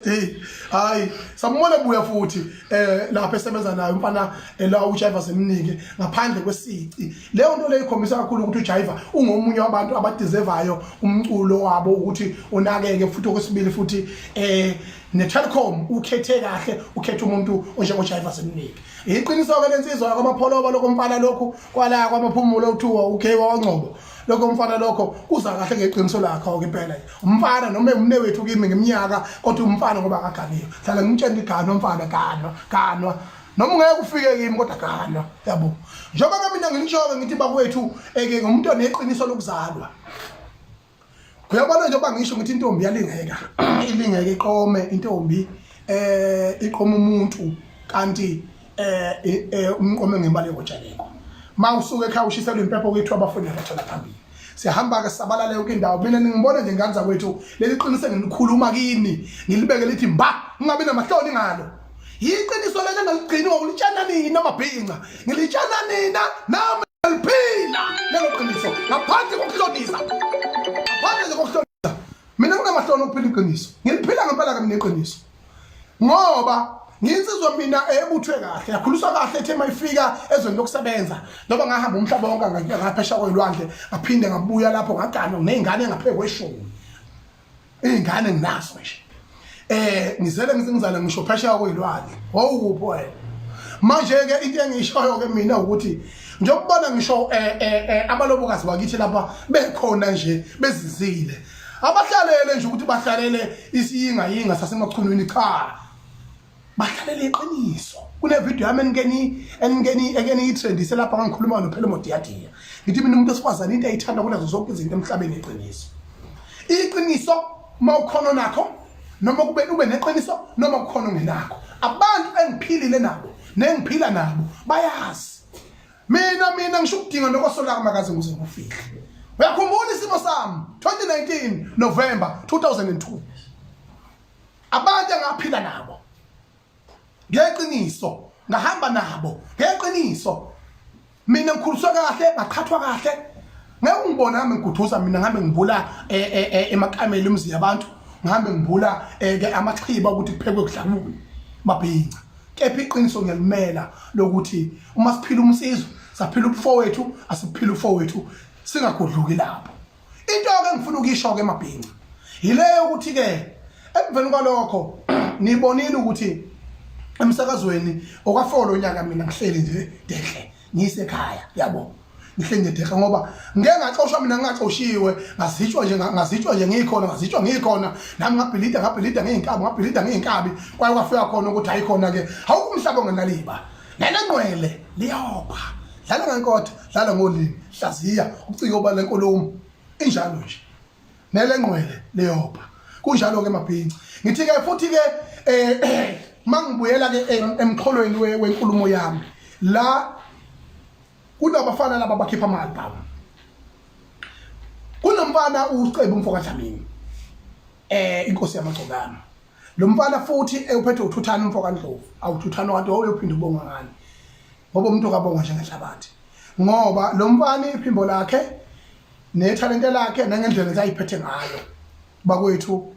Hayi sambona buya futhi lapha esebenza nayo umfana la uJaiva semnike ngaphandle kwesici leyo nto leyo ikhombisa kakhulu ukuthi uJaiva ungomunye wabantu abadeservayo umculo wabo ukuthi unakeke futhi okwesibili futhi neTelecom ukhethe kahle ukhethe umuntu onjengoJaiva semnike iqiniso ke lensizwa kwamapholoba lokumfana lokho kwala kwamaphumulo okuthiwa okay waNgcobo lokho mfana lokho kuza kahle ngeqiniso lakho ke impela umfana noma umnewethu kimi ngeminyaka kodwa umfana ngoba akaganiyo hlala ngimtshela igano mfana ganwa noma ungeke ufike kimi kodwa ganwa yabo njengoba mina ngilishoke ngithi bakwethu eke ngumuntu oneqiniso lokuzalwa kuyabona njengoba ngisho ngithi intombi yalingeka ilingeke iqome intombi iqoma umuntu kanti umqome ngembali ngotshaleko mawusuke ekhaya ushiselwe impepho kwethu abafundi abathola phambili siyahamba ke sabalala yonke indawo mina ngibona nje nganza kwethu leli qiniso ngilikhuluma kini ngilibeke lithi mba ngingabe namahloni ngalo yiqiniso lelo ngaligcina ulitshana nina amabhinqa ngilitshana nina nami ngiliphila lelo qiniso ngaphandle kokuhlonisa mina nginamahloni okuphila iqiniso ngiliphila ngempela ke mina iqiniso ngoba nginsizwa mina ebuthwe kahle yakhuliswa kahle ethe mayifika ezweni lokusebenza ngoba ngahamba umhlaba wonke ngaphesha kwelwandle ngaphinde ngabuya lapho ngagana nezingane ngapheke kweshumi izingane nginazo nje ngizele ngizingizala ngisho phesha kwelwandle wawukuphi wena manje ke into engishoyo ke mina ukuthi njengokubona ngisho abalobokazi bakithi lapha bekhona nje bezizile abahlalele nje ukuthi bahlalele isiyinga sasemachunwini cha bahlalele iqiniso kune video yami engeni itrendise lapha ngikhuluma nophela modiyadiya ngithi mina umuntu osifazana into ayithanda kunazo zonke izinto emhlabeni iqiniso mawukhona nakho noma kube ube neqiniso noma kukhona ungenakho abantu engiphilile nabo nengiphila nabo bayazi mina ngisho ukudinga nokosolaka makaze ngize ngufike uyakhumbula isimo sami 2019 November 2002 abantu engaphila nabo ngeqiniso ngahamba nabo ngeqiniso mina ngikhuliswa kahle ngaqhathwa kahle ngeke ungibona nami ngigudhuza mina ngihambe ngibula emakameli umzi yabantu ngihambe ngibula ke amachiba ukuthi kuphekwe kudlamuni mabhinca kepha iqiniso ngiyalimela lokuthi uma siphila umsizwe saphila ubufowethu asiphila ubufowethu singagudluki lapho into ke ngifuna ukisho ke mabhinca yileyo ukuthi ke emveni kwalokho nibonile ukuthi emsakazweni okwafolo nyaka mina ngihleli nje dehle ngisekhaya yabo ngihleli nje dehle ngoba ngeke ngaxoshwa mina ngingaxoshiwe ngazitshwa nje ngikhona nami ngabhilida ngeenkabi kwaye kwafika khona ukuthi ayikhona ke awukumhlaba ngenaliba nenqwele liyopha dlala ngenkotha dlala ngolimi hlaziya ucike oba lenkulumo injalo nje nelenqwele liyopha kunjalo ke mabhinca ngithi ke futhi ke mangibuyela ke emxholweni wenkulumo yami la kunabafana laba bakhipha imali baba kunomfana ucebe umfoka Dlamini inkosi yamagcokana lo mfana futhi uphethe uthuthana umfoka Ndlovu awuthuthana kanti wawuyophinda ubonga ngani ngoba umuntu kabonga njengehlabathi ngoba lo mfana iphimbo lakhe nethalente lakhe nangendlela ezayiphethe ngayo bakwethu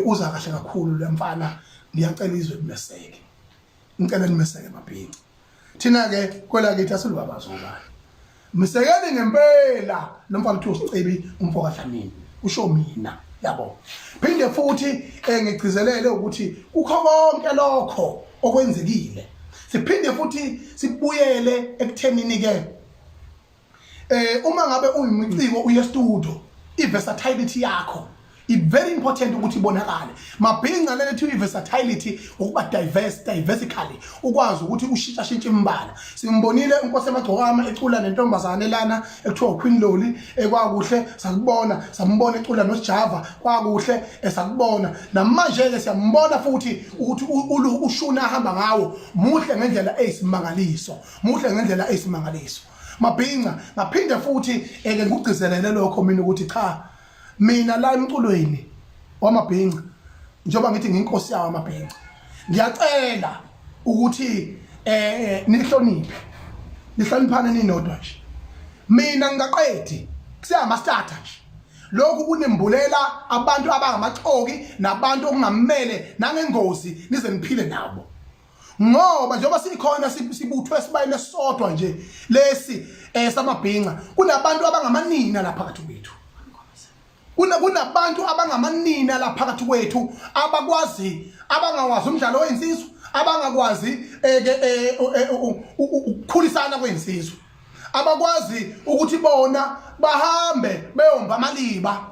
uza kahle kakhulu le mfana ngiyacela izwe limeseke ngicela limeseke mabhinca thina ke kwela kithi asilubabazo ngani misekeni ngempela lo mfana uthi usicebi umfoka Dlamini usho mina yabo phinde futhi ngigcizelele ukuthi kukho konke lokho okwenzekile siphinde futhi sibuyele ekuthenini ke uma ngabe uyimiciko uye studio iversatility yakho it's very important ukuthi ibonakale mabhinca lethi versatility ukuba diversically ukwazi ukuthi ushintsha imbala simbonile inkosi emagcokama ecula nentombazane lana ekuthiwa Queen Loli ekwakuhle sakubona sambona ecula noSjava kwakuhle esakubona namanje ke siyambona futhi ukuthi ushuna ahamba ngawo muhle ngendlela eyisimangaliso mabhinca ngaphinde futhi ngigcizelele lokho mina ukuthi cha mina la emculweni wamabhinca njengoba ngithi nginkosi yawo amabhinca ngiyacela ukuthi nihloniphane ninodwa nje mina ngingaqedi kusiyama starter nje lokhu kunembulela abantu abangamaxoki nabantu okungamele nangengozi nize niphile nabo ngoba njengoba sikhona sibuthwe sibayile sodwa nje lesi samabhinqa kunabantu abangamanina lapha phakathi kwethu kunabantu abangamanina lapha phakathi kwethu abangawazi umdlalo weinsizwa abangakwazi ukukhulisana kwezinsizwa abakwazi ukuthi bona bahambe beyomba amaliba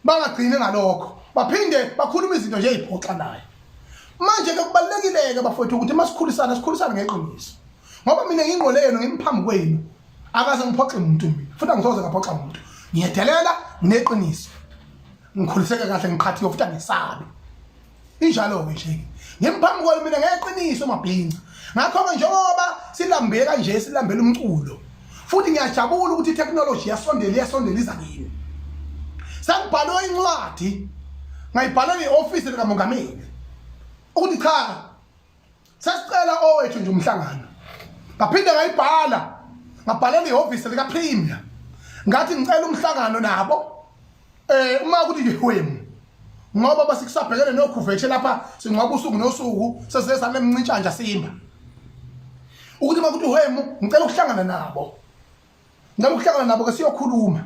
bangagcine ngalokho baphinde bakhuluma izinto nje eziphoxanayo manje ke kubalekile ke bafowethu ukuthi masikhulisana ngeqiniso ngoba mina ngingqoleno ngimphambi kwenu akaze ngiphoxe umuntu mina futhi angisoze ngaphoxa umuntu ngiyedelela ngineqiniso ngikhuliseke kahle ngiqhathiwe futhi angisabi injalo ke nje ngimphambi kwenu mina ngeqiniso mabhinqa ngakho njengoba silambe kanje silambela umculo futhi ngiyajabula ukuthi itechnology yasondeliza kimi sangibhalwe incwadi ngayibhala eoffice likamongameli ukuthi cha sasicela owethu nje umhlangano ngaphinde ngabhalela eoffice lika premier ngathi ngicela umhlangano nabo uma ukuthi nje wemu ngoba basikusabhekene nokuvetshe lapha singcwaba usuku nosuku sesesane emncintshanja simba ukuthi makuthi wemu ngicela ukuhlangana nabo ke siyokhuluma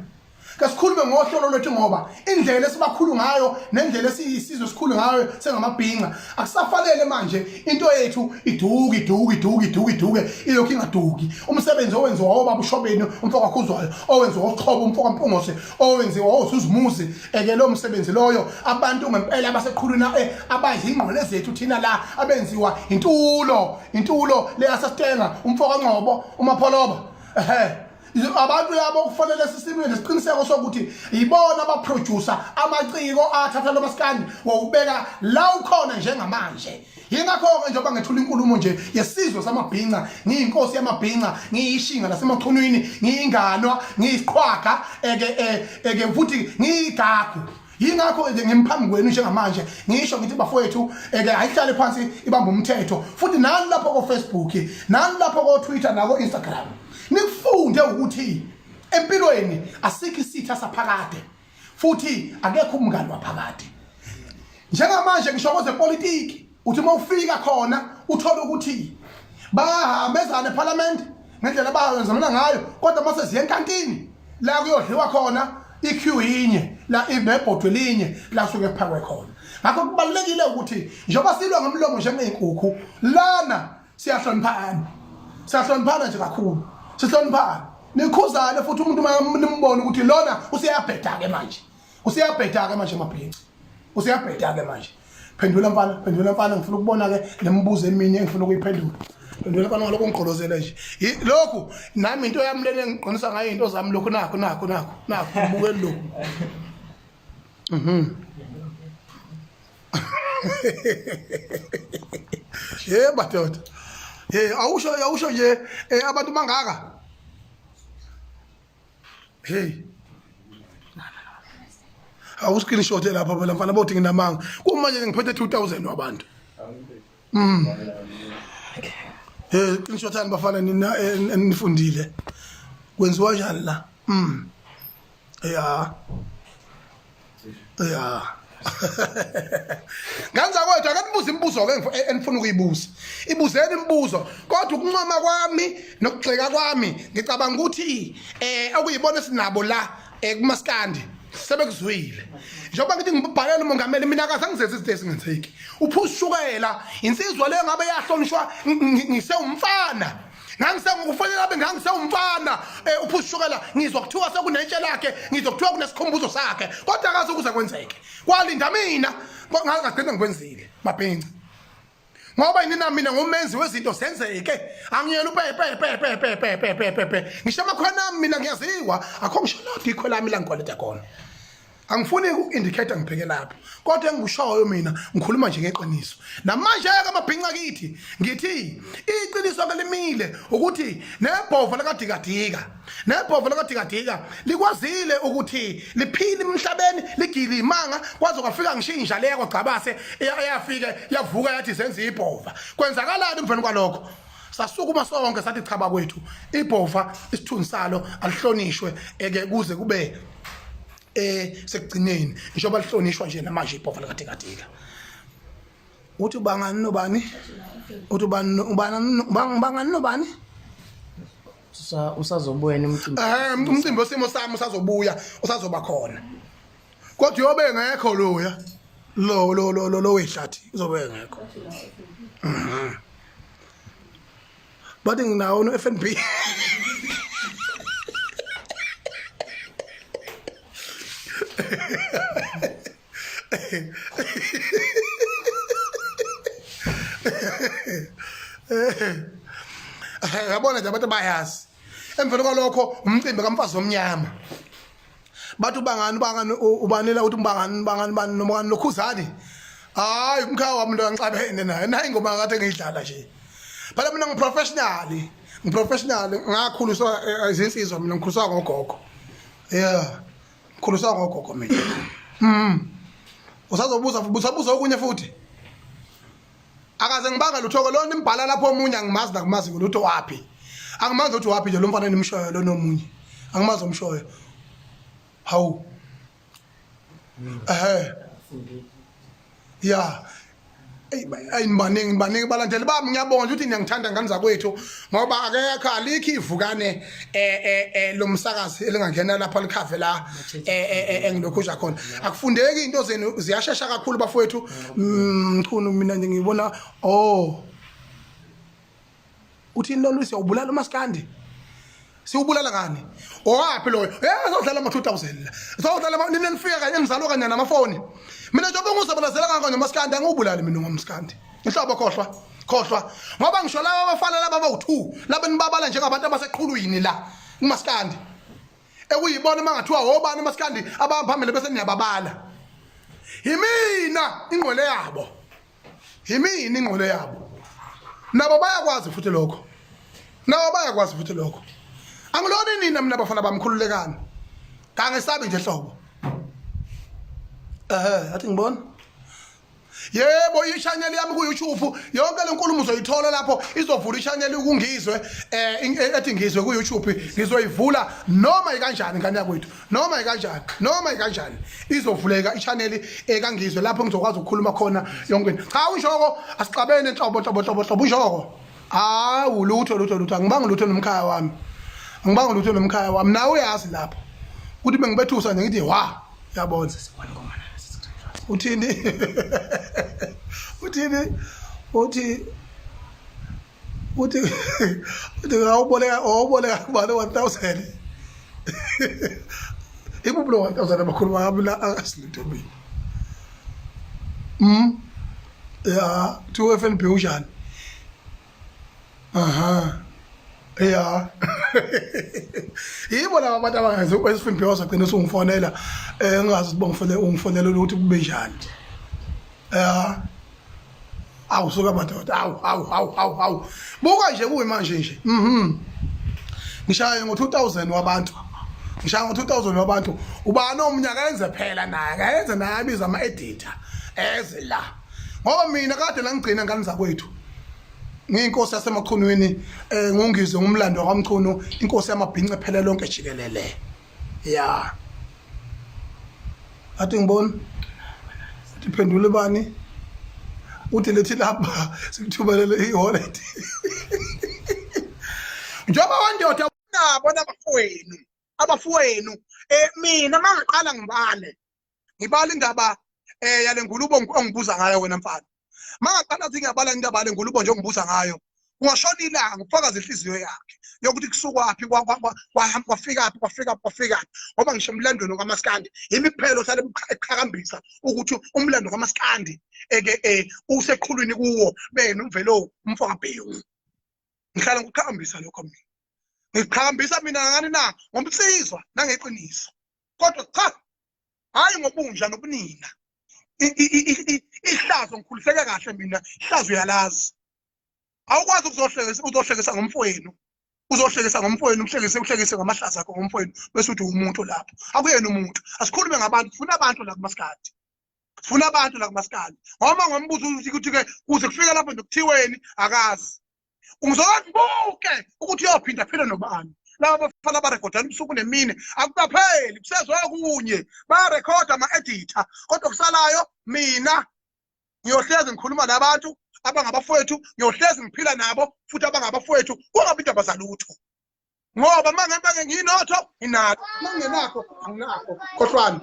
ke sikhulume ngohlolo lwethu ngoba indlela esibakhulu ngayo nendlela esiyisizwe sikhulu ngayo sengamabhinqa akusafanele manje into yethu iduke ilokhu ingaduki umsebenzi owenziwa obaba ushobeni umfoka khuzwayo owenziwa oXhobo umfoka Mpungose owenziwa oSuzimuzi ke lo msebenzi loyo abantu ngempela abaseqhuluna abayizingqole zethu thina la abenziwa intulo leyasastenga umfoka Ngcobo uMapholoba abantu yabo kufanele sisimile nesiqiniseko sokuthi yibona abaproducer amaciko athatha lo maskandi wokubeka la ukhona njengamanje yingakho ke njengoba ngethula inkulumo nje yesizwe samabhinqa ngiyinkosi yamabhinqa ngiyishinga lasemachunwini ngiyinganwa ngiyisiqhwaga eke futhi ngiyigagu yingakho ngemphambi kwenu njengamanje ngisho ngithi bafowethu ayihlale phansi ibamba umthetho futhi nani lapho ko Facebook nani lapho ko Twitter nako Instagram nifunde ukuthi empilweni asikho isitha saphakade futhi akekho umngani waphakade njengamanje ngisho kwezepolitiki uthi mawufika khona uthola ukuthi bahambezana eParliament ngendlela bayenzana ngayo kodwa mase ziye enkantini la kuyodliwa khona iqueue yinye la inebhodwe linye la suke kuphakwe khona ngakho kubalekile ukuthi njengoba silwa ngomlomo njengezinkukhu lana siyahloniphana nje kakhulu sihloniphana nikhuzane futhi umuntu nimbone ukuthi lona usiyabheda ke manje mabhinqa usiyabheda ke manje phendula mfana ngifuna ukubona ke lembuzo eminye engifuna ukuyiphendula phendula mfana ngaloko ngigqolozele nje lokhu nami into yami lena engiqonisa ngayo into zami lokhu nakho ubukeli lokhu madoda awusho nje abantu mangaka awuskreenshot lapha phela mfana bothi nginamanga kumanje ngiphethe 2000 wabantu screenshotani bafana nina nifundile kwenziwa njani la Nganza kwethu akanibuza imibuzo ke enifuna ukuyibuza. Ibuzeni imibuzo kodwa ukuncoma kwami nokugxeka kwami ngicabanga ukuthi okuyibona sinabo la kumaskandi sebekuzwile. Njengoba ngithi ngibhalele umongameli mina akaze ngizenze izinto ezingenzeki. Uphushukela insizwa leyo ngabe yahlonishwa ngisewumfana. Ngangikufanele abe ngangisewumfana uphushukela ngizwa kuthiwa sekunentshe lakhe ngizwa kuthiwa kunesikhumbuzo sakhe kodwa akaze ukuza kwenzeke kwalinda mina ngagcina ngikwenzile mabhinca ngoba yini mina ngumenzi wezinto senzeke angiyena upepe ngisho amakhona mina ngiyaziwa akho ngisho lodi ikho lami la ngikwaleta khona angifuni ukuindicate ngipheke lapho kodwa engikushoyo mina ngikhuluma nje ngeqiniso namanje ke amabhinca kithi ngithi iqiniso ke limile ukuthi nebhovu lakadikadika likwazile ukuthi liphile emhlabeni ligile imanga kwaze kwafika ngishinja leya kwagcabase eyafika yavuka yathi senze ibhova kwenzakalani emveni kwalokho sasukuma sonke sathi chaba kwethu ibhova isithunzi salo alihlonishwe kuze kube sekugcineni njengoba lihlonishwa nje namanje ibhofa likaTikatika uthi bangani nobani uthi ubani nobani usazobuya nemcimbi umcimbi osimo sami usazobuya usazoba khona kodwa yobe ngekho loya lo wehlathi uzobe ngekho bathi nginawo no FNB yabona nje abantu bayazi emvelo kwalokho umcimbi kamfazi omnyama bathi ubangani ubanela uthi bangani nomngani Lokhuzani hayi umkhaya wami ndo ngicabene naye ingoma akade ngiyidlala nje phela mina ngiprofessional ngakhuliswa izinsizwa mina ngikhuliswa ngogogo ngikhuliswa ngogogo mina usazobuza okunye futhi akaze ngibanga luthoko lona imbhala lapho omunye angimazi nakumazi ngolutho wapi angimazi ukuthi wapi nje lo mfana nimshoyo lo nomunye angimazi umshoyo hawu ya ayinibaningi balandeli bami ngiyabonga ukuthi ngiyangithanda ngani zakwethu ngoba akekho alikho ivukane lomsakazi elingangena lapha likhave la engilokhusha khona akufundeki into zenu ziyashesha kakhulu bafowethu mchunu mina nje ngibona uthini lo Lucy ubulala uMaskandi siubulala ngani owapi loyo uzodlala ama 2000 la uzodlala nini nifika kanye nizalwa kanye namafoni mina njengoba ngizobelazela kangaka noMaskandi angubulali mina ngoMaskandi inhlobo khohlwa ngoba ngisho laba abafana laba bawu2 laba nibabala njengabantu abaseqhulwini la uMaskandi ekuyibona mangathiwa obani uMaskandi abaphambili bese niyababala yimina ingqole yabo nabo bayakwazi futhi lokho angiloni nina mina bafana bamkhululekani kangesabi nje hlobo athi ngibona yebo i-channel yami ku YouTube yonke lenkulumo uzoyithola lapho izovula i-channel ukungizwe ethi ngizwe ku YouTube ngizoyivula noma ikanjani ngani yakwethu noma ikanjani izovuleka i-channel ekangizwe lapho ngizokwazi ukukhuluma khona yonke cha unjoko asixabene enhlobo unjoko ulutho angibanga lutho nomkhaya wami nawe uyazi lapho ukuthi bengibethusa nje ngithi yabona uthini awuboleka kubani 1000 ibubulo 1000 abakhuluma ngabula akasilutho mina ya to FNB unjani yibo laba abantu abangazi kwesifimbi wazagcina usungfonela ngingazi ukuthi ungifonela ukuthi kube njani awusuka madoda awu buka nje kuyimanje nje ngishaya ngo2000 wabantu ubani omnyaka enze phela naye kayenze naye abiza ama editor eze la ngoba mina kade la ngigcina ngani zakwethu ngiyinkosi yasemachunweni ngungizwe ngumlando kwaMchunu inkosi yamabhince phela lonke jikelele athi ngibona uphendule bani uthi lethi lapha sikuthubelele iholide njoba wandoda unabona abafowenu mina mangiqala ngibale indaba yale ngulubo ongibuza ngayo wena mfana mangaqala ngiyabala indaba yale ngulubo nje ongibuza ngayo ungashona ilanga ufakaza inhliziyo yakhe yokuthi kusukwapi kwafika ngoba ngisho emlandweni kaMaskandi imiphelo sale eqhakambisa ukuthi umlando kaMaskandi useqhulwini kuwo bena umvelo umfakabhewu ngihlala ngokuqhakambisa lokho mina ngiqhakambisa mina ngani na ngomsizwa nangeqiniso kodwa cha hayi ngobunja nobunina ihlazo ngikhuliseke kahle mina ihlazo uyalazi awukwazi uzohlekisa ngomfowenu uhlekise ngamahlazo akho ngomfowenu bese uthi umuntu lapho akuyena umuntu asikhulume ngabantu sifuna abantu la kuMaskandi ngoba ngombuzo ukuthi ke kuze kufika lapho ndokuthiweni akazi ungizokubuke ukuthi uyophinda phela nobani laba bafana barekhoda ubusuku nemini akukapheli kusezwe kunye barekhoda ama-editor kodwa kusalayo mina ngiyohlezi ngikhuluma nabantu abangabafowethu ngiyohlezi ngiphila nabo futhi abangabafowethu kungabi indaba zalutho ngoba manje nginotho inalo mangenakho anginakho khohlwana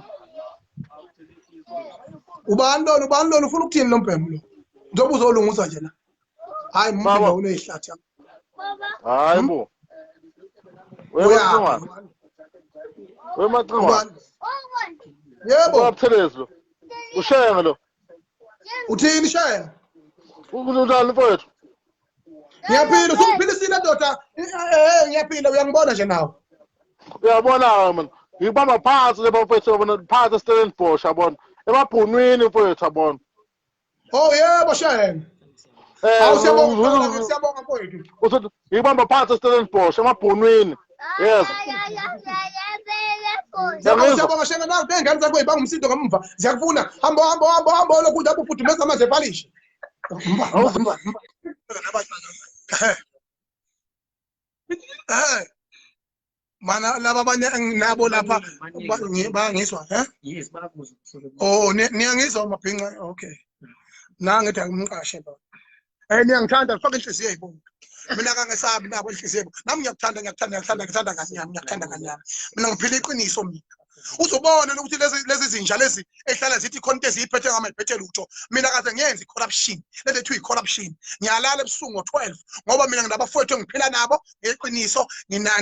ubani lo ufuna ukuthini lo mbhemu lo njengoba uzolungisa nje la hayi mfana uneyihlathi hayi bo wemaqhwa yebo ubabthelezo ushenge lo uthini shenge ukunjani mfowethu ngiyaphila usungiphilisile ndoda ngiyaphila uyangibona nje nawe uyabona man ngibamba phansi lebafowethu yabona phansi eStellenbosch yabona emabhunwini mfowethu yabona oh yebo shenge siyabonga mfowethu uthi ngibamba phansi eStellenbosch emabhunwini yes siyabonga shenge nawe bengane zakho ibanga umsindo ngemva ziyakufuna hamba lokudla ubufudumeza amanzi epalishe mana laba abanye nabo lapha bangizwa yes bakuza oh niyangizwa mabhinqa okay nangithi angimqashe lo niyangithanda faka inhliziyo yibona mina kangesabi nabo inhliziyo nami ngiyakuthanda kanyama mina ngiphila iqiniso mina uzobona ukuthi lezi zinja lezi ehlala zithi khonto eziphethe ngamayiphethe lutho mina kaze ngiyenza icorruption lethe ethu icorruption ngiyalala ebusuku ngo12 ngoba mina nginabafowethu engiphila nabo ngeqiniso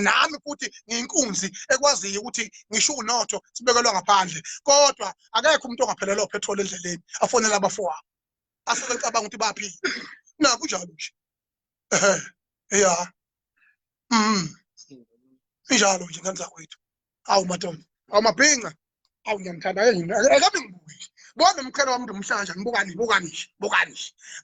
nami futhi ngiyinkunzi ekwaziyo ukuthi ngisho unotho sibekelwa ngaphandle kodwa akekho umuntu ongaphelelwa upetrol endleleni afonela abafowabo asuke ecabanga ukuthi baphi na kunjalo nje ya injalo nje ngani zakwethu awu madoda awumabhinqa awu ngiyamthanda akabe ngibuye bona umkhele wami umhlanje ngibukani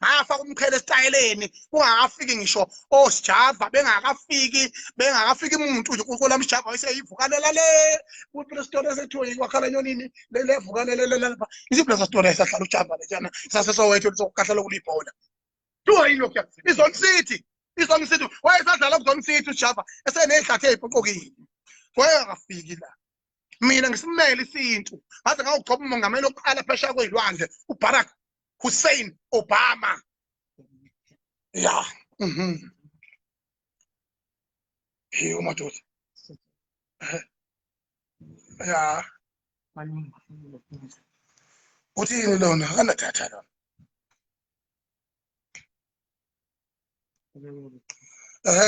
ngafaka umkhele esitayeleni kungakafiki ngisho osijava bengakafiki umuntu nje uNkulunkulu msijava wayeseyivukanela le kuphela story esethiwe wakhala nyonini levukanele lapha isipho story esahlala ujava lejana sasesowethu lokukahlela kulibhola tuwa yini lokho izone city wayesadlala kuzone city ujava eseneyihlathe ezipoqokini wayengafiki la mina ngisimele isintu ngaze ngawugcoba umongameli oqala phesha kwezilwandle uBarack Hussein Obama ya hiyo madoda ya uthini lona anathatha lona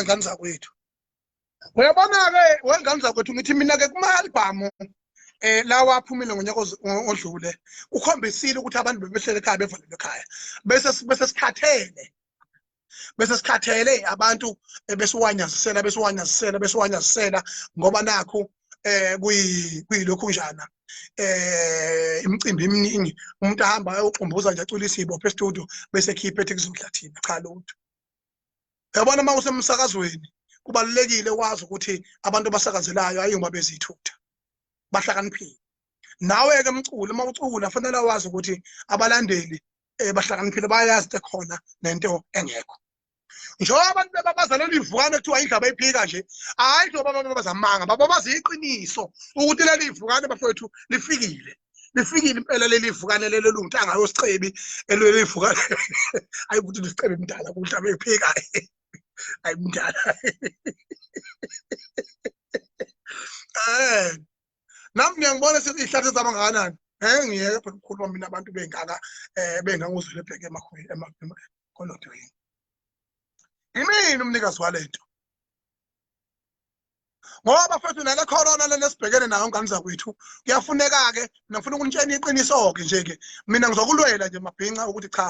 ngani zakwethu uyabona-ke wengane zakwethu ngithi mina-ke kuma-albhamu lawa aphumile ngonyaka odlule ukhombisile ukuthi abantu bebehlele ekhaya bevalelwe ekhaya bese sikhathele abantu besiwanyazisela ngoba nakho kuyilokhu njana imicimbi eminingi umuntu ahamba ayoxumbuza nje acula isibopho estudio bese khiphe ethi kuzodla thina cha lutho yabona uma usemsakazweni kubalulekile wazi ukuthi abantu basakazelayo ayuma bezithutha bahlakaniphile nawe-ke mculi uma ucula fanele wazi ukuthi abalandeli bahlakaniphile bayazi ekhona nento engekho njengoba abantu bebabazalela ivukane kuthiwa indaba eyiphika nje hayi njengoba babazamanga bababazi iqiniso ukuthi leli ivukane bafowethu lifikile impela leli ivukane lelo luntu angayosicebi leli ivukane hayi ukuthi lisicebi mdala kudla beyiphika hayi mdala nami ngiyangibona sithi ihlathi zaba ngakanani ngiyeke phela ukukhuluma mina abantu benganguzwele ebheke emakholodweni imini umnikazi walento ngoba fethu nale corona lena sibhekene nayo ngani zakwethu kuyafuneka-ke ngifuna ukunitshela iqiniso-ke nje-ke mina ngizokulwela nje mabhinqa ukuthi cha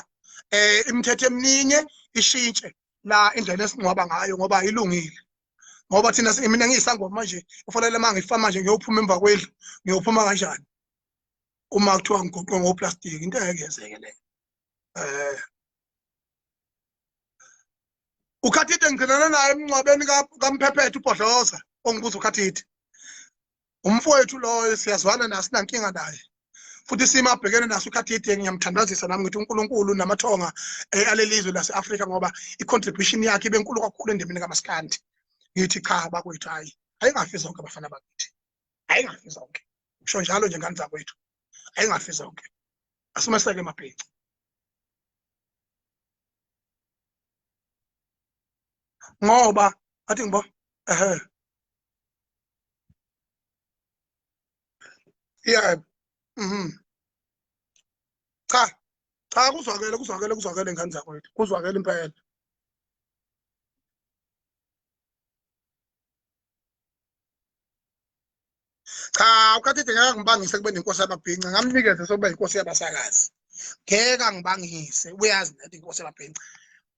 imithetho eminingi ishintshe la indlela esingcwaba ngayo ngoba ayilungile ngoba thina mina ngiyisangoma manje ufanele uma ngifa manje ngiyophuma emva kwendlu ngiyophuma kanjani uma kuthiwa ngigoqwe ngoplastic into engeke yenzeke leyo ukhathide ngigcinana naye emncwabeni kamphephethu ubhodloza ongibuza ukhathide umfowethu loyo siyazwana naye sinankinga naye futhi sima abhekene naso ukhathide ngiyamthandazisa nami ngithi uNkulunkulu namathonga alelizwe lase-Afrika ngoba i-contribution yakhe ibe nkulu kakhulu endemini kaMaskandi ngithi cha bakwethu hayi ayingafi zonke abafana bakithi ayingafi zonke usho njalo nje ngani zakwethu ayingafi zonke asimeseke emabhenci ngoba athi ngibo yeah cha kuzwakele ngani zakwethu kuzwakele impela cha ukhathide ngeke ngibangise kube nenkosi yamabhinca ngamnikeze sokuba inkosi yabasakazi ngeke ngibangise uyazi nathi inkosi yamabhinca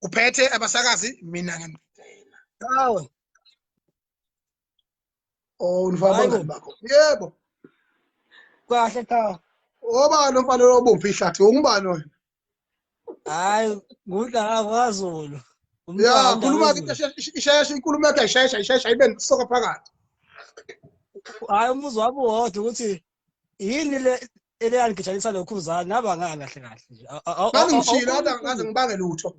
uphethe abasakazi mina ngempela hawe oh nifabangani bakho yebo kahle cha obani mfana obomvu ihlathi ungubani wena hayi ngudala kwaZulu ya khuluma ke isheshe inkulumo yakhe ishesha ibe nisoka phakathi hayi umbuzo wabo wodwa ukuthi yini le eliyangigijanisa lokhuzana naba ngani kahle nje ngathi ngishilo ngaze ngibange lutho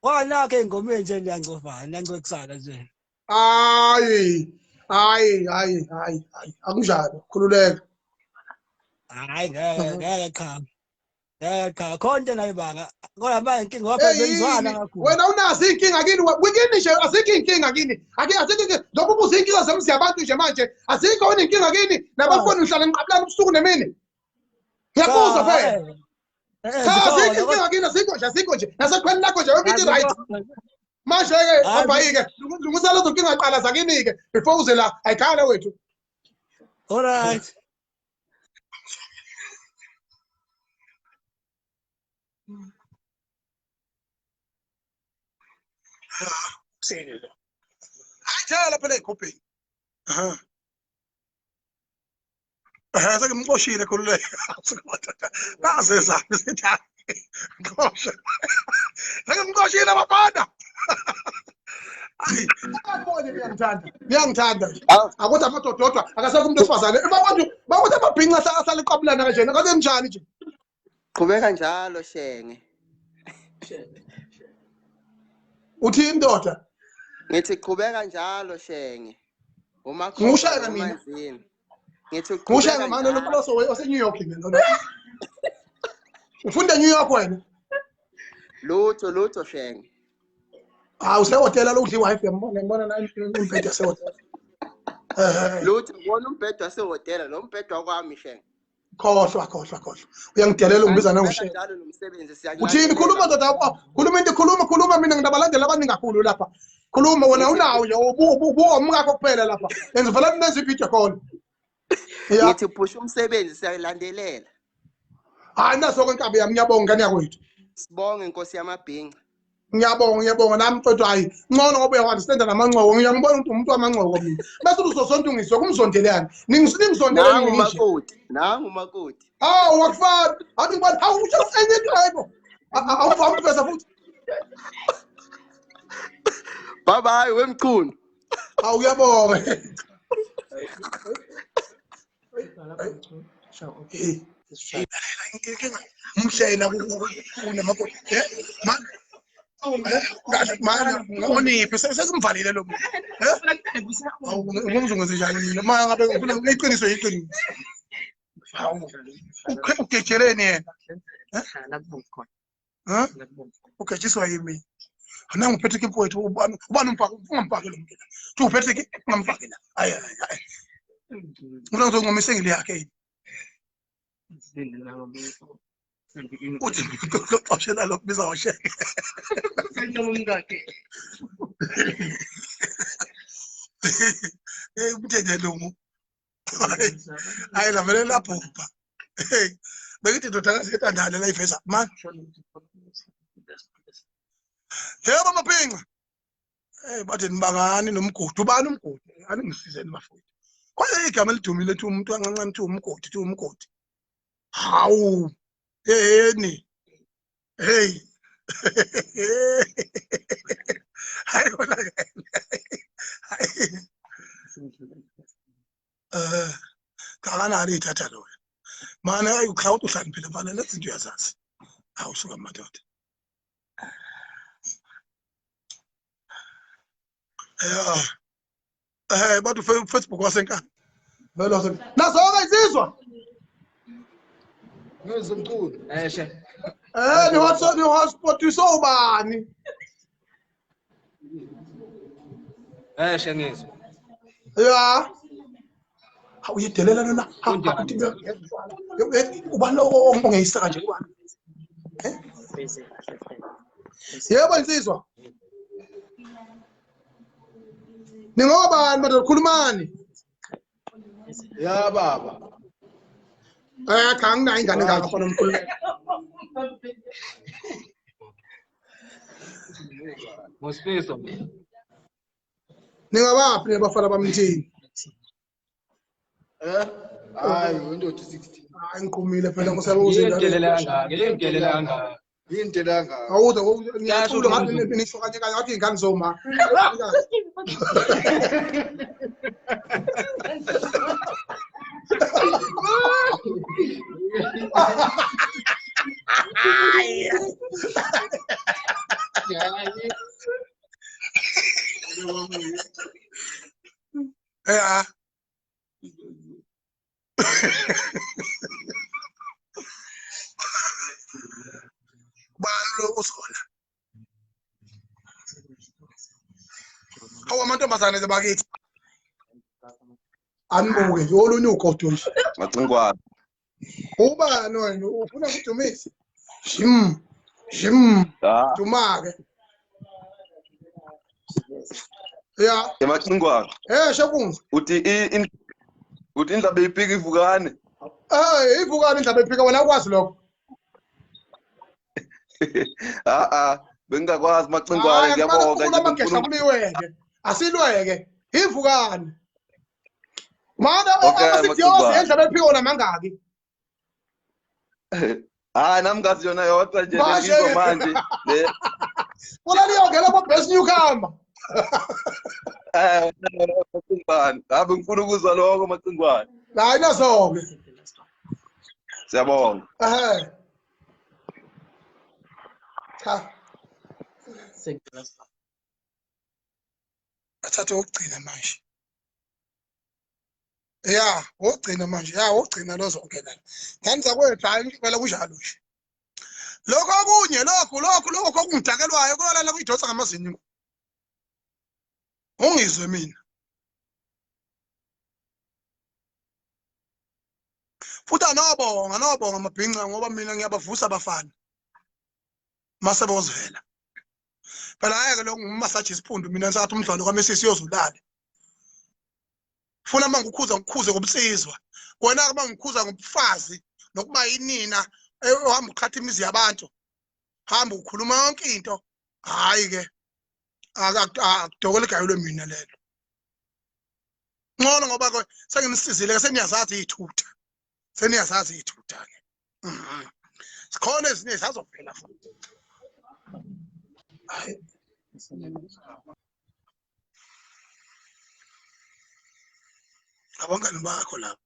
wanake ingomeni nje niyangcofana niyancokisana nje hayi akunjalo khululeka hayi ngeke cha konke nayibanga kodwa manje inkinga wapha benzwana kakhulu wena unazi inkinga kini wikini nje azikho inkinga kini azikho lokho ubuza inkinga zemzi yabantu nje manje azikho wena inkinga kini nabafuni nihlala niqabulana ubusuku nemini ngiyabuza phela azikho inkinga kini azikho nje nasekhweni lakho nje yonke into right manje ke abhayike lungisela zonke inkinga qala zakini ke before uze la ayikhala wethu all right Singelo. Ayithala phela ekhopeni. Sekimxoshile khululeka. Naze zami sithatha. Ngosha. Sekimxoshile bafana. Hayi, abone ngiyangithanda. Akuthi amadododwa akasekho umuntu osifazane. Bakuthi amabhinqa ahlala eqabulana kanjena. Kade njani nje? Qhubeka njalo shenge. Uthi indoda? Ngithi qhubeka njalo shenge. Uma Ngushaya mina. Ngithi ngushaya manje lo Ploso wase New York ngene. Ufunda New York wena? Lutho shenge. Usehotela lokudla iWi-Fi ngibona la umbhede yasehotela. Lutho ngibona umbhede wasehotela lo mbhede wakwami shenge. Khohlwa. Uyangidelela ungibiza nangoshaya. Njalo nomsebenzi siyakulandela. Uthini khuluma ndoda yakho? Khuluma mina nginabalandeli abaningi kakhulu lapha. Khuluma wena unawo nje umngakho kuphela lapha. Yenza vela nenza ivideo call. Ngithi phusha umsebenzi siyayilandelela. Hayi naso konkabi yami ngiyabonga ngani yakwethu. Sibonge inkosi yamabhinqa. Ngiyabonga nami mfethu hayi. Ngcono ngoba uyaunderstand namangxoko. Ngiyambona umuntu wamangxoko mina. Bese uzosontungiswa kumzondelani. Ningizondelani ngisho. Nangu makoti. Wakufana. Athi ngibona usho enye into hayibo. Awufamu pesa futhi. Bye wemchunu. Uyabonga. Umshayela kunamakoti. Ngoniphi sesimvalile lo muntu. Ngumzungu njani mina manje ngabe ufuna iqiniso yiqiniso. Ugejeleni yena. Ugejeswa yimi. Ana ngiphethe ke mfowethu ubani ungampake lo muntu. Thi uphethe ke ungampake la. Hayi. Ngifuna ngizongomise ngile yakhe. Uthi ngoxoshela lo biza washeke. umngake Umthethe lo. Hayi la vele lapha. Bekithi ndoda akasethandana la iveza man. Yebo maphinga. Bathi nibangani nomgodi ubani umgodi aningisizeni bafowethu. Kwaye igama elidumile ethi umuntu ancancane ethi umgodi. Hawu. Yeni. Hey. Hayi wona ke. Kanganani ithatha lo. Mana ayucloud uhlaniphile mfana lezinto uyazazi. Awusuka madoda. Bathi Facebook wasenkani. Vele wasenkani. Nazo-ke insizwa. Ngizomkhulu. Eshe. Ni hotspot isobani? Eshe ngizwe. Ya. Uyidelela lona. Ubani ongeyisaka nje ubani? Yebo insizwa. Ningobani madod khulumani? Ya baba. Cha anginayo ingane engaka khona umkhululeko. Mosifiso. Ningabaphi nebafana bamthini? Hayi window 60. Hayi ngiqhumile phela kusaba uzindaba. Ngiyedelela kangaka. Into elanga. Awuza ngiyaqula ngathi nisho kanje kanje ngathi ingane zoma. Yeah. Balo usola. Amantombazane zabakithi. Anibuke nje olunye ugodo nje. Macingwane. Ubani wena ufuna ukudumisa? Dumake. Ya. Emacingwane. Shekunzi. Uthi indaba iphika ivukane. Ivukane indaba iphika wena ukwazi lokho. Bengakwazi macingwane ngiyabonga nje amagesha kuliweke. Asilweke. Ivukane. Mana amasidiyoze indaba iphika wona mangaki. Nami ngazi yona yodwa nje ngizwa manje. Wona liyongena kwa best newcomer. Macingwane. Ngabe ngifuna ukuzwa lokho macingwane. Hayi nazo-ke. Siyabonga. Cha. Athathe ukugcina manje. Ya, wogcina manje. Ya, wogcina lozonke la. Ngani zakwethu hayi ngivela kunjalo nje. Lokho okunye lokho okungidakelwayo kolala kuyidosa ngamazinyo. Ungizwe mina. Futhi anobonga amabhinca ngoba mina ngiyabavusa abafana. Mase bozivela. Phela ayeke lo ngumasaji isiphundu mina ngisathi umdlalo kaMesisi yozulala. Funa mangikhuza ngobusizwa. Wena ke mangikhuza ngobufazi nokuba yinina ohamba ukhatha imizi yabantu. Hamba ukhuluma yonke into. Hayi ke. Akudokole igayilo mina lelo. Ngcono ngoba ke senginisizile ke seniyazazi izithutha. Seniyazazi izithutha ke. Sikhona ezinye sazophela futhi. Hayi. Abangani bakho lapho.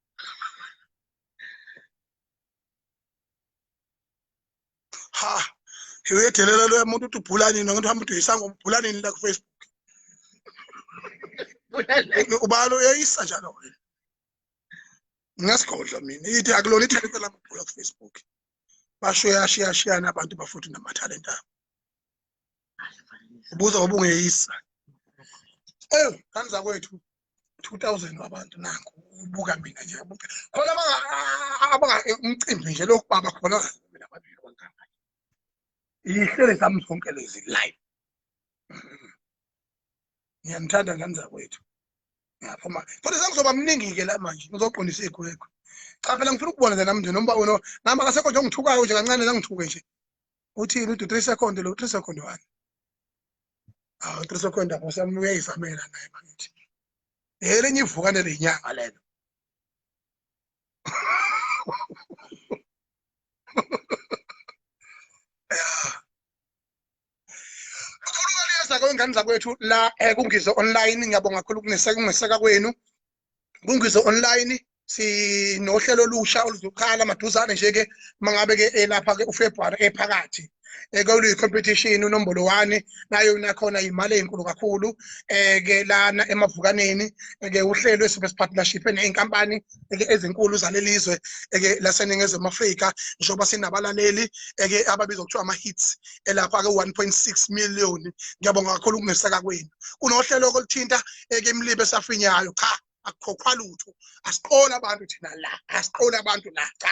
Uyedelela lo muntu uthi ubhulanini ngokuthi hamba udoyisanga ubhulanini la ku Facebook. Ubalo uyayisa njalo wena. Ngasigodla mina ithi akulona itheleke la mabhula ku Facebook. Basho yashiyana abantu bafuthi namathalent abo. Ubuza ngoba ungeyisa. Kanza kwethu 2000 wabantu nanku ubuka mina nje abuka. Khona abanga umcimbi nje lokhu baba khona mina abantu bangaka. Ihlele zami zonke lezi live. Ngiyamthanda kanza kwethu. Ngaphuma. Kodwa sengizoba mningi ke la manje. Ngizoqondisa igwegwe. Cha phela ngifuna ukubona nje nami nje noma uno nami akasekho nje ongithukayo nje kancane ngangithuke nje. Uthini uthi 3 second lo 3 second 1. 3 second apho sami uyayizamela naye bakithi. Elenye ivukane lenyanga lelo. Kwengane zakwethu la kungizwe online ngiyabonga kakhulu kungeseka kwenu. Kungizwe online sinohlelo olusha oluzokhala maduzane nje ke mangabe ke lapha ke uFebruary ephakathi Kule competition unombolo 1 nayo nakhona imali enkulu kakhulu ke lana emavukaneni ke uhlelo esibe partnership nenkampani ezinkulu zalelizwe ke laseNingizimu Afrika njengoba sinabalaleli ke ababizwa kuthiwa ama hits elapha ke 1.6 million. Ngiyabonga kakhulu ukungeseka kwenu. Kunohlelo oluthinta ke imlibe safinyayo cha akukhokhwa lutho asiqola abantu thina la asiqola abantu la cha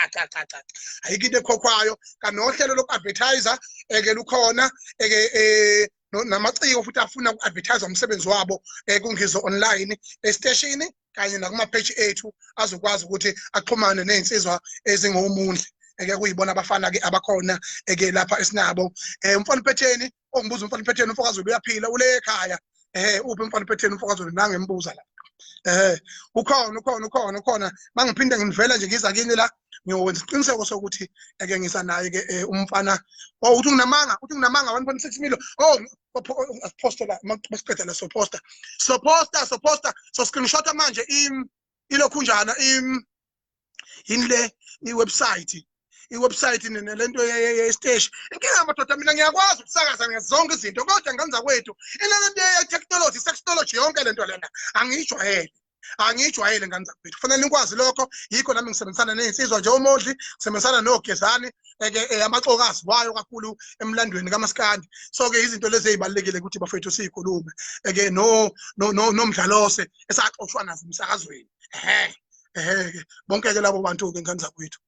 ayikho into ekhokhwayo kanohlelo lokuadvertiser ke lukhona ke namaciko futhi afuna ukuadvertise umsebenzi wabo kungizwe online station kanye nakuma page ethu azokwazi ukuthi axhumane nezinsizwa ezingomundle ke kuyibona abafana ke abakhona ke lapha esinabo umfana Phetheni ongibuza umfana Phetheni umfokazi uyaphila ule ekhaya uphi umfana Phetheni umfokazi nange embuza la ukhona mangiphinde ngivela nje ngiza kini la ngiyowenza isiqiniseko sokuthi ake ngisanaye ke umfana uthi nginamanga 1.6 million poster la masiqeda la so poster so screenshot manje ilokhunjana inle iwebsite lento ye-stage inkinga amadoda mina ngiyakwazi ukusakaza ngezonke izinto kodwa ngenza kwethu inalento ye-technology sexology yonke lento lena angijwayele ngenza kwethu kufanele nikwazi lokho yikho nami ngisebenzisana nezinsizwa nje omodli ngisebenzisana noGezani amaxokazi wayo kakhulu emlandweni kaMaskandi so ke izinto lezi ezibalekile ukuthi bafethu siyikhulume ke nomdlalose esaxoshwa nazo emsakazweni bonke ke labo bantu ke ngenza kwethu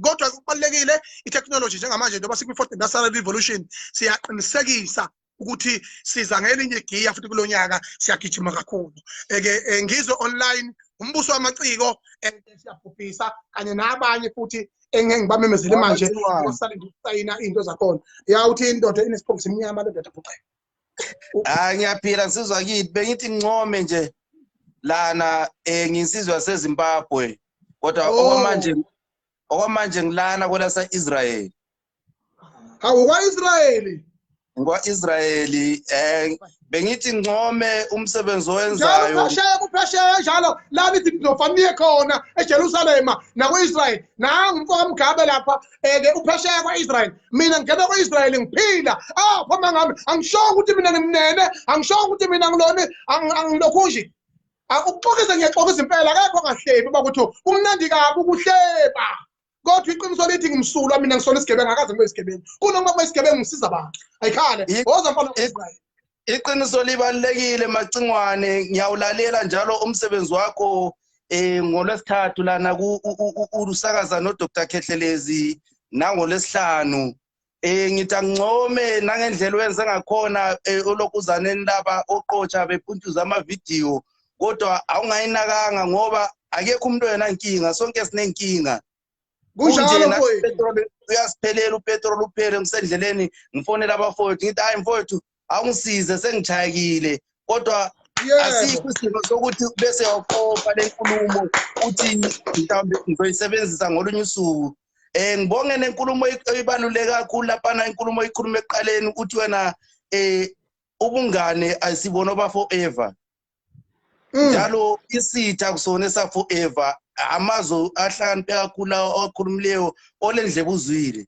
kodwa kubalekile itechnology njengamanje njengoba sikwi-4th industrial revolution siyaqinisekisa ukuthi siza ngelinye igiya futhi kulonyaka siyagijima kakhulu ke ngizwe online umbuso wamaciko siyabhubhisa kanye nabanye futhi engibamemezile manje osale ngiyisayina into zakhona yawuthi indoda inesiphoqi simnyama le ndoda buqe ngiyaphila nsizwa kithi bengithi ngcome nje lana nginsizwa seZimbabwe kodwa okwamanje ngilana kwelasa Israel kwa-Israyeli ngwa-Israyeli bengithi ngcome umsebenzi owenzayo kuphesheya njalo la nithi nizofanele khona eJerusalema nakwi-Israyeli nangu umfowami Mgabe lapha ke uphesheya kwa-Israyeli mina ngingena kwa-Israyeli ngiphila phoma ngami angishongo ukuthi mina ngimnene angishongo ukuthi mina ngilone angilokhunji ukuxokisa ngiyaxokisa impela akekho ngahlebi bakuthi umnandi kabi ukuhleba kodwa iqiniso lithi ngimsulwa mina ngisona isigebengu akaze ngibe isigebengu kunoma kube isigebengu ngisiza abantu ayikhale woza mfana Israyeli iqiniso libalekile macingwane ngiyawulalela njalo umsebenzi wakho ngolwesithathu lana usakaza no Dr Khehlelezi nangolwesihlanu ngithi angicome nangendlela wenze ngakhona olokuzaneni laba oqotsha bepuntuza ama-video kodwa awungayinakanga ngoba akekho umuntu oyena inkinga sonke sinenkinga kunjalo mfowethu uyasiphelela upetrol uphele ngisendleleni ngifonela abafowethu ngithi hayi mfowethu awungisize sengichayekile kodwa asikho isidingo sokuthi bese yaqopha lenkulumo uthi mhlawumbe ngizoyisebenzisa ngolunye usuku ngibonge nenkulumo eyibaluleke kakhulu lapha inkulumo ikhuluma eqaleni ukuthi wena ubungane asibona oba forever njalo isitha kusona sa forever amazo ahlakaniphe kakhulu akhulumileyo olendlebe uzwile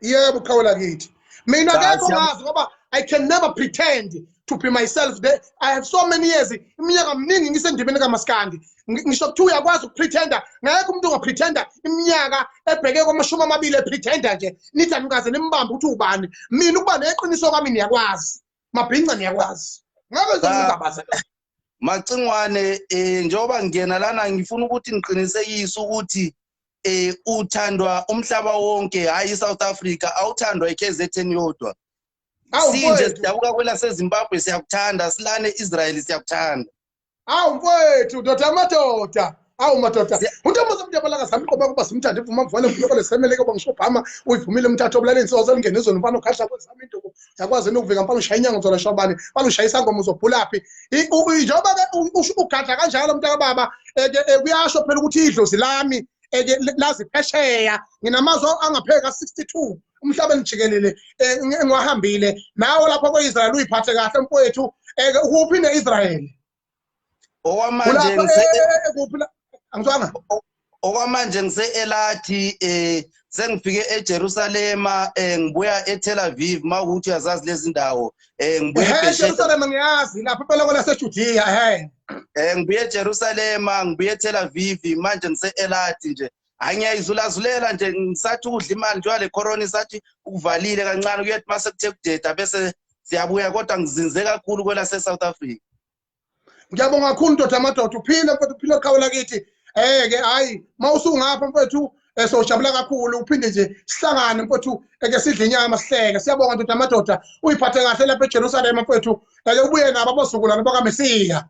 yebo khawula kithi mina akekho ngazi ngoba I can never pretend to be myself. I have so many years iminyaka miningi ngisendibeni kaMaskandi ngisho kuthi uyakwazi ukupretenda ngeke umuntu ongapretenda iminyaka ebheke kwa-20 epretenda nje nithi anikaze nimbambe ukuthi ubani mina ukuba neqiniso kwami niyakwazi mabhinca niyakwazi ngabe ngizabaza macingwane njengoba ngena lana ngifuna ukuthi ngiqinisekise ukuthi uthandwa umhlaba wonke hayi South Africa awuthandwa iKZN yodwa sinje sidabuka kwela seZimbabwe siyakuthanda silane Israel siyakuthanda mfowethu ndoda amadoda madoda untomboza umuntu abalaka samqoba kuba simthande ivuma mvale mfoko lesemeleke kuba ngishobhama uyivumile umthatho obulaleni soze ngenizo nomfana okhahla kwezami into yakwazi ukuvika mfana ushaya inyango zona shobani mfana ushayisa ngoma uzobhulaphi njengoba ke ugadla kanjalo umuntu akababa kuyasho phela ukuthi idlozi lami lazi phesheya nginamazwi angapheka 62 umhlabeni jikelele ngwahambile nawo lapha kweIsrael uyiphathe kahle mfowethu kuphi neIsrael okwamanje ngise elathi sengifike eJerusalem ngibuya eTel Aviv mawukuthi uyazazi lezi ndawo ngibuya eJerusalem ngiyazi lapho phela kona seJudiya ngibuya eJerusalem ngibuya eTel Aviv manje ngise-Elat nje angiyayizulazulela nje ngisathi ukudla imali njengoba le corona isathi ukuvalile kancane kuyethi mase kuthe kudeda bese siyabuya kodwa ngizinze kakhulu kwela se-South Africa. Ngiyabonga kakhulu ndoda amadoda uphile mfowethu uphile ekhaya lakithi ke hayi mawusungapha mfowethu sojabula kakhulu uphinde nje sihlangane mfowethu ke sidle inyama sihleke siyabonga ndoda amadoda uyiphathe kahle lapha eJerusalem mfowethu ubuye nabo abazukulwane bakaMesiya.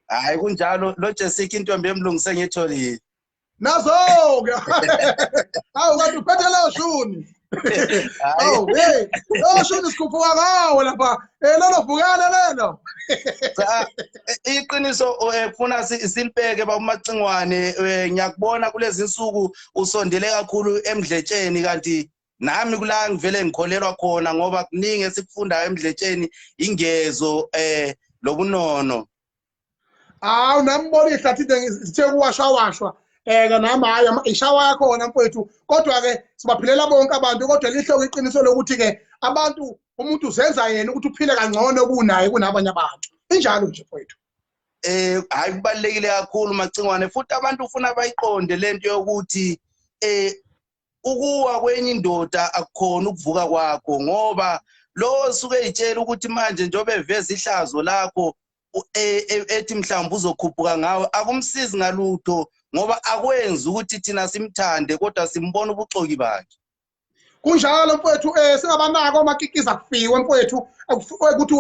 Hayi kunjalo lo Jessica intombi emlungise ngitholile nazo-ke hawu kanti uphethe leyo shuni hawu lo shuni sikhuphuka ngawo lapha lelo vukana lelo iqiniso ufuna silibheke bamacingwane ngiyakubona kulezi insuku usondele kakhulu emdletsheni kanti nami kula ngivele ngikholelwa khona ngoba kuningi esikufundayo emdletsheni ingezo lobunono. Hawu nambona ihlathi sithe kuwashawashwa nami hayi ishawa yakhona mfowethu kodwa ke sibaphilela bonke abantu kodwa lihloko iqiniso lokuthi ke abantu umuntu uzenza yena ukuthi uphile kangcono kunaye kunabanye abantu injalo nje mfowethu. Hayi kubalekile kakhulu macingwane futhi abantu ufuna bayiqonde lento yokuthi ukuwa kwenye indoda akukhona ukuvuka kwakho ngoba lo suke ezitshela ukuthi manje njobe eveza ihlazo lakho ethi mhlawumbe uzokhuphuka ngawe akumsizi ngalutho ngoba akwenzi ukuthi thina simthande kodwa simbona ubuxoki bakhe. Kunjalo mfowethu singabanako amakikiza kufiwe mfowethu ukuthi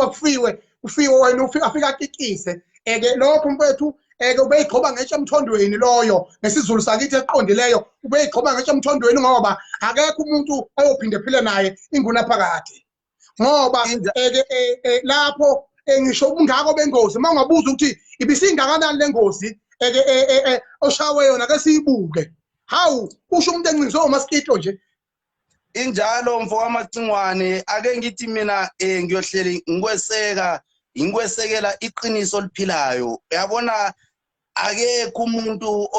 ufiwe wena afika akikise ke lokho mfowethu ubeyigqoba ngetshe emthondweni loyo ngesizulu sakithi eqondileyo ubeyigqoba ngetshe emthondweni ngoba akekho umuntu ayophinde phile naye inguna phakathi ngoba lapho ngisho ubungako bengozi mawungabuza ukuthi ibisingakanani lengozi oshawe yona ke siyibuke hawu usho umuntu encinzwe umaskito nje injalo mfo wamacingwane ake ngithi mina ngiyohleli ngikwesekela iqiniso liphilayo uyabona akekho umuntu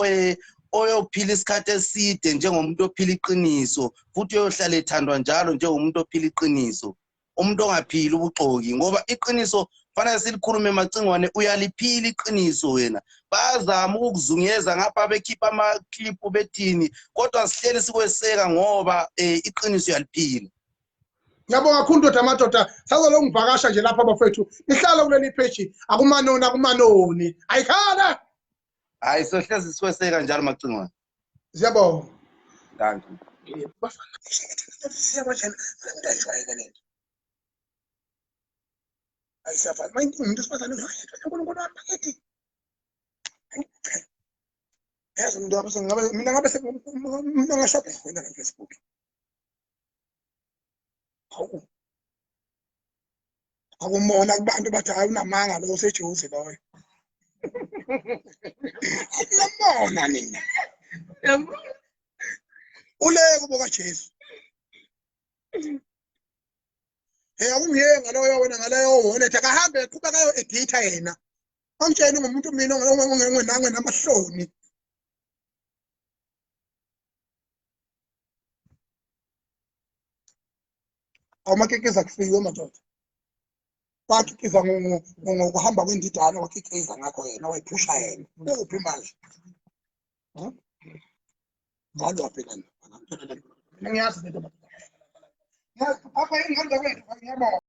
oyophila isikhathi eside njengomuntu ophila iqiniso futhi uyohlala ethandwa njalo njengomuntu ophila iqiniso umuntu ongaphili ubuxoki ngoba iqiniso fanele silikhulume macingwane uyaliphila iqiniso wena bazama ukuzungeza ngapha bekhipha ama-clip bethini kodwa sihleli sikweseka ngoba iqiniso uyaliphila. Ngiyabonga kakhulu ndoda amadoda sazolo ngivakasha nje lapha bafethu nihlala kuleli page akumanoni ayikhala hayi sohlezi sikweseka njalo macingwane siyabonga danke ayisafani manje umuntu osifazane uNkulunkulu waphakethi yazi umuntu wapha ngabe mina ngabe ngashopha wena na Facebook hawu akumona kubantu bathi hayi unamanga lo seJuzi loyo namona nina uleke boka Jesu akungiye ngaloyo wena ngaleyo wallet akahambe eqhubekayo editha yena angitshela ngumuntu mina ongenangwe namahloni awumakekeza kufiwe madoda wakikiza ngokuhamba kwendidana wakikiza ngakho yena wayiphusha yena uphi manje ngalo phela ngiyazi lento apha ingane kwethu ngiyabona